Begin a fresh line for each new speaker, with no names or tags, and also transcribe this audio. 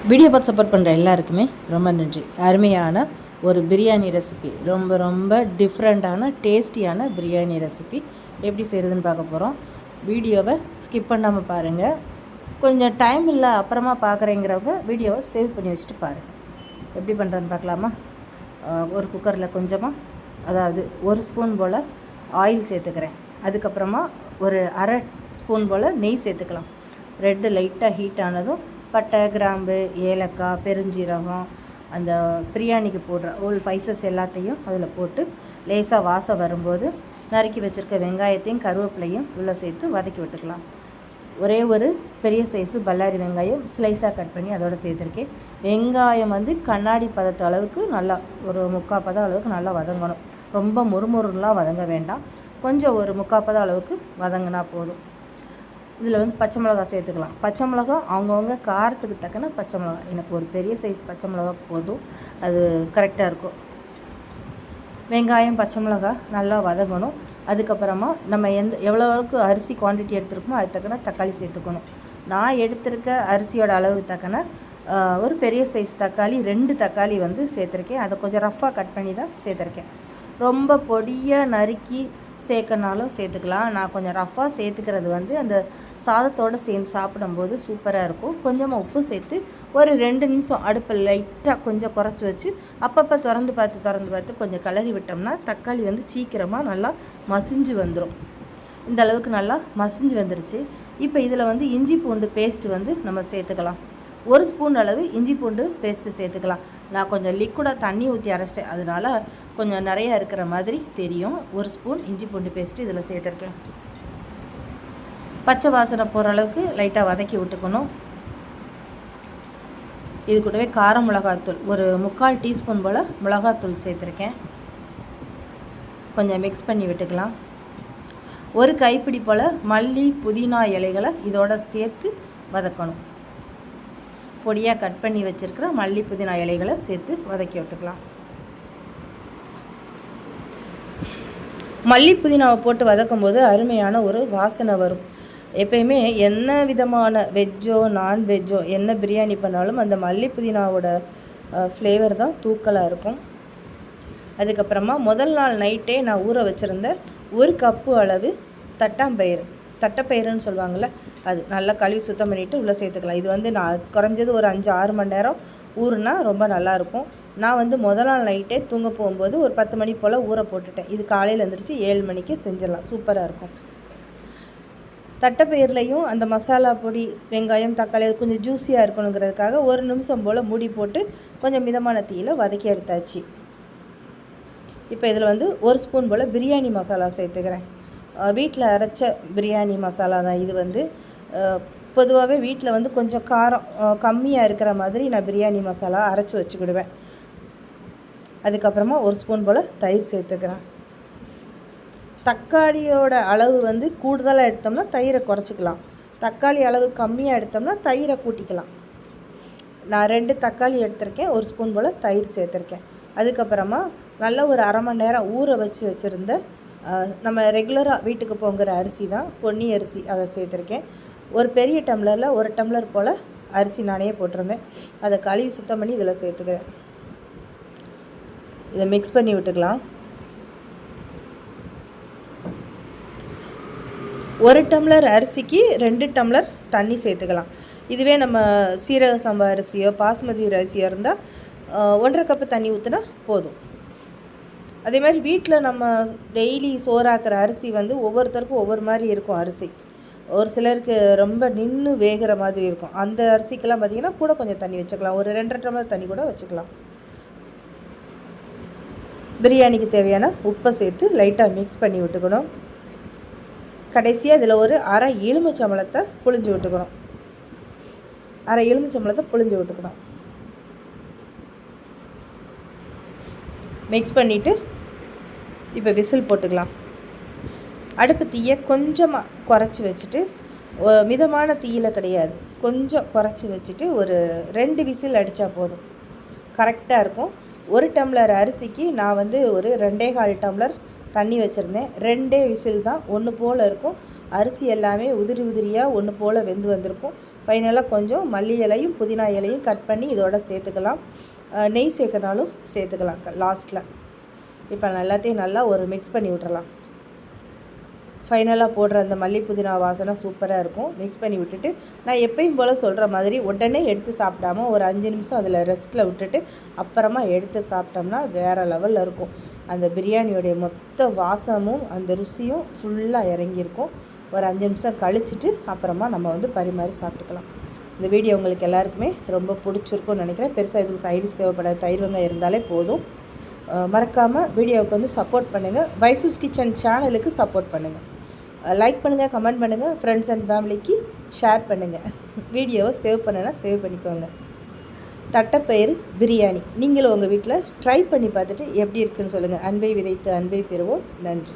Video பார்த்து support பண்ணுற எல்லாருக்குமே ரொம்ப நன்றி. அருமையான ஒரு பிரியாணி ரெசிபி, ரொம்ப ரொம்ப டிஃப்ரெண்ட்டான டேஸ்டியான பிரியாணி ரெசிபி எப்படி செய்கிறதுன்னு பார்க்க போகிறோம். வீடியோவை ஸ்கிப் பண்ணாமல் பாருங்கள். கொஞ்சம் டைம் இல்லை அப்புறமா பார்க்குறேங்கிறவங்க வீடியோவை சேவ் பண்ணி வச்சுட்டு பாருங்கள். எப்படி பண்ணுறேன்னு பார்க்கலாமா? ஒரு குக்கரில் கொஞ்சமாக, அதாவது 1 ஸ்பூன் போல் ஆயில் சேர்த்துக்கிறேன். அதுக்கப்புறமா ஒரு அரை ஸ்பூன் போல் நெய் சேர்த்துக்கலாம். ரெட்டு லைட்டாக ஹீட் ஆனதும் பட்டை, கிராம்பு, ஏலக்காய், பெருஞ்சீரகம், அந்த பிரியாணிக்கு போடுற ஹோல் ஸ்பைசஸ் எல்லாத்தையும் அதில் போட்டு லேசாக வாசம் வரும்போது நறுக்கி வச்சுருக்க வெங்காயத்தையும் கருவேப்பிலையும் உள்ளே சேர்த்து வதக்கி விட்டுக்கலாம். ஒரே ஒரு பெரிய சைஸு பல்லாரி வெங்காயம் ஸ்லைஸாக கட் பண்ணி அதோடு சேர்த்துருக்கேன். வெங்காயம் கண்ணாடி பதத்து அளவுக்கு நல்லா, ஒரு 3/4 பதம் அளவுக்கு நல்லா வதங்கணும். ரொம்ப முறுமுறுலாம் வதங்க வேண்டாம், கொஞ்சம் ஒரு 3/4 பதம் அளவுக்கு வதங்கினா போதும். இதில் பச்சை மிளகா சேர்த்துக்கலாம். பச்சை மிளகா அவங்கவுங்க காரத்துக்கு தக்கன பச்சை மிளகா. எனக்கு ஒரு பெரிய சைஸ் பச்சை மிளகா போதும், அது கரெக்டாக இருக்கும். வெங்காயம், பச்சை மிளகா நல்லா வதங்கணும். அதுக்கப்புறமா நம்ம எவ்வளோ அளவுக்கு அரிசி குவான்டிட்டி எடுத்துருக்கோமோ அது தக்கன தக்காளி சேர்த்துக்கணும். நான் எடுத்திருக்க அரிசியோட அளவுக்கு தக்கன ஒரு பெரிய சைஸ் தக்காளி, 2 தக்காளி சேர்த்துருக்கேன். அதை கொஞ்சம் ரஃப்பாக கட் பண்ணி தான் சேர்த்துருக்கேன். ரொம்ப பொடியாக நறுக்கி சேர்க்கனாலும் சேர்த்துக்கலாம். நான் கொஞ்சம் ரஃப்பாக சேர்த்துக்கிறது அந்த சாதத்தோடு சேர்ந்து சாப்பிடும்போது சூப்பராக இருக்கும். கொஞ்சமாக உப்பு சேர்த்து ஒரு 2 நிமிஷம் அடுப்பில் லைட்டாக கொஞ்சம் குறைச்சி வச்சு அப்பப்போ திறந்து பார்த்து கொஞ்சம் கிளறி விட்டோம்னா தக்காளி சீக்கிரமாக நல்லா மசிஞ்சு வந்துடும். இந்த அளவுக்கு நல்லா மசிஞ்சு வந்துருச்சு. இப்போ இதில் இஞ்சி பூண்டு பேஸ்ட்டு நம்ம சேர்த்துக்கலாம். 1 ஸ்பூன் அளவு இஞ்சி பூண்டு பேஸ்ட்டு சேர்த்துக்கலாம். நான் கொஞ்சம் லிக்விடாக தண்ணி ஊற்றி அரைச்சிட்டேன், அதனால் கொஞ்சம் நிறையா இருக்கிற மாதிரி தெரியும். 1 ஸ்பூன் இஞ்சி பூண்டு பேஸ்ட்டு இதில் சேர்த்துருக்கேன். பச்சை வாசனை போகிற அளவுக்கு லைட்டாக வதக்கி விட்டுக்கணும். இது கூடவே கார மிளகாத்தூள் ஒரு 3/4 டீஸ்பூன் போல் மிளகாத்தூள் சேர்த்துருக்கேன். கொஞ்சம் மிக்ஸ் பண்ணி விட்டுக்கலாம். ஒரு கைப்பிடி போல் மல்லி, புதினா இலைகளை இதோட சேர்த்து வதக்கணும். பொடியாக கட் பண்ணி வச்சுருக்கிற மல்லி, புதினா இலைகளை சேர்த்து வதக்கி விட்டுக்கலாம். மல்லி, புதினாவை போட்டு வதக்கும் போது அருமையான ஒரு வாசனை வரும். எப்பயுமே என்ன விதமான வெஜ்ஜோ நான்வெஜ்ஜோ என்ன பிரியாணி பண்ணாலும் அந்த மல்லி, புதினாவோட ஃப்ளேவர் தான் தூக்கலாக இருக்கும். அதுக்கப்புறமா முதல் நாள் நைட்டே நான் ஊற வச்சுருந்த 1 கப்பு அளவு தட்டைப்பயிறுன்னு சொல்லுவாங்கள்ல, அது நல்லா கழுவி சுத்தம் பண்ணிவிட்டு உள்ளே சேர்த்துக்கலாம். இது நான் குறைஞ்சது ஒரு 5-6 மணி நேரம் ஊறுனா ரொம்ப நல்லாயிருக்கும். நான் முதல் நாள் நைட்டே தூங்க போகும்போது ஒரு 10 மணி போல் ஊற போட்டுட்டேன். இது காலையில் எழுந்திரிச்சு 7 மணிக்கு செஞ்சிடலாம். சூப்பராக இருக்கும். தட்டைப்பயிர்லையும் அந்த மசாலா பொடி, வெங்காயம், தக்காளி கொஞ்சம் ஜூஸியாக இருக்கணுங்கிறதுக்காக 1 நிமிஷம் போல் மூடி போட்டு கொஞ்சம் மிதமான தீயில் வதக்கி எடுத்தாச்சு. இப்போ இதில் 1 ஸ்பூன் போல் பிரியாணி மசாலா சேர்த்துக்கிறேன். வீட்டில் அரைச்ச பிரியாணி மசாலா தான் இது. பொதுவாகவே வீட்டில் கொஞ்சம் காரம் கம்மியாக இருக்கிற மாதிரி நான் பிரியாணி மசாலா அரைச்சி வச்சுக்கிடுவேன். அதுக்கப்புறமா 1 ஸ்பூன் போல் தயிர் சேர்த்துக்கிறேன். தக்காளியோட அளவு கூடுதலாக எடுத்தோம்னா தயிரை குறைச்சிக்கலாம். தக்காளி அளவு கம்மியாக எடுத்தோம்னா தயிரை கூட்டிக்கலாம். நான் 2 தக்காளி எடுத்திருக்கேன், 1 ஸ்பூன் போல் தயிர் சேர்த்துருக்கேன். அதுக்கப்புறமா நல்லா ஒரு அரை மணி நேரம் ஊற வச்சுருந்த நம்ம ரெகுலராக வீட்டுக்கு போங்கிற அரிசி தான், பொன்னி அரிசி, அதை சேர்த்துருக்கேன். ஒரு பெரிய டம்ளரில் 1 டம்ளர் போல் அரிசி நானே போட்டிருந்தேன். அதை கழுவி சுத்தம் பண்ணி இதில் சேர்த்துக்கிறேன். இதை மிக்ஸ் பண்ணி விட்டுக்கலாம். 1 டம்ளர் அரிசிக்கு 2 டம்ளர் தண்ணி சேர்த்துக்கலாம். இதுவே நம்ம சீரக சம்பா அரிசியோ பாஸ்மதி அரிசியோ இருந்தால் 1.5 கப்பு தண்ணி ஊற்றினா போதும். அதே மாதிரி வீட்டில் நம்ம டெய்லி சோறாக்குற அரிசி ஒவ்வொருத்தருக்கும் ஒவ்வொரு மாதிரி இருக்கும். அரிசி ஒரு சிலருக்கு ரொம்ப நின்று வேகிற மாதிரி இருக்கும். அந்த அரிசிக்கெல்லாம் பார்த்திங்கன்னா கூட கொஞ்சம் தண்ணி வச்சுக்கலாம். ஒரு 2.5 டம்ளர் தண்ணி கூட வச்சுக்கலாம். பிரியாணிக்கு தேவையான உப்பை சேர்த்து லைட்டாக மிக்ஸ் பண்ணி விட்டுக்கணும். கடைசியாக இதில் ஒரு அரை எலுமிச்சம்பழத்தை புழிஞ்சு விட்டுக்கணும். மிக்ஸ் பண்ணிவிட்டு இப்போ விசில் போட்டுக்கலாம். அடுப்பு தீயை கொஞ்சமாக குறைச்சி வச்சுட்டு, மிதமான தீயில் கிடையாது, கொஞ்சம் குறைச்சி வச்சுட்டு ஒரு 2 விசில் அடித்தா போதும், கரெக்டாக இருக்கும். 1 டம்ளர் அரிசிக்கு நான் ஒரு 2.25 டம்ளர் தண்ணி வச்சுருந்தேன். 2 விசில் தான், ஒன்று போல் இருக்கும். அரிசி எல்லாமே உதிரியாக ஒன்று போல் வெந்து வந்திருக்கும். ஃபைனலாக கொஞ்சம் மல்லி இலையும் புதினா இலையும் கட் பண்ணி இதோட சேர்த்துக்கலாம். நெய் சேர்க்கனாலும் சேர்த்துக்கலாம் லாஸ்ட்டில். இப்போ எல்லாத்தையும் நல்லா ஒரு மிக்ஸ் பண்ணி விட்டுறலாம். ஃபைனலாக போடுற அந்த மல்லி புதினா வாசனை சூப்பராக இருக்கும். மிக்ஸ் பண்ணி விட்டுட்டு நான் எப்பயும் போல் சொல்கிற மாதிரி உடனே எடுத்து சாப்பிடாமல் ஒரு 5 நிமிஷம் அதில் ரெஸ்ட்டில் விட்டுட்டு அப்புறமா எடுத்து சாப்பிட்டோம்னா வேறு லெவலில் இருக்கும். அந்த பிரியாணியோடைய மொத்த வாசமும் அந்த ருசியும் ஃபுல்லாக இறங்கியிருக்கும். ஒரு 5 நிமிஷம் கழிச்சிட்டு அப்புறமா நம்ம பரிமாறி சாப்பிட்டுக்கலாம். இந்த வீடியோ உங்களுக்கு எல்லாருக்குமே ரொம்ப பிடிச்சிருக்கும்னு நினைக்கிறேன். பெருசாக இதுக்கு சைடிஷ் தேவைப்படாத தயிர் வெங்காயம் இருந்தாலே போதும். மறக்காமல் வீடியோவுக்கு சப்போர்ட் பண்ணுங்கள். வைசூஸ் கிச்சன் சேனலுக்கு சப்போர்ட் பண்ணுங்கள். லைக் பண்ணுங்கள், கமெண்ட் பண்ணுங்கள், ஃப்ரெண்ட்ஸ் அண்ட் ஃபேமிலிக்கு ஷேர் பண்ணுங்கள். வீடியோவை சேவ் பண்ணுன்னா சேவ் பண்ணிக்கோங்க. தட்டைப்பயிறு பிரியாணி நீங்களும் உங்கள் வீட்டில் ட்ரை பண்ணி பார்த்துட்டு எப்படி இருக்குன்னு சொல்லுங்கள். அன்பை விதைத்து அன்பை பெறுவோம். நன்றி.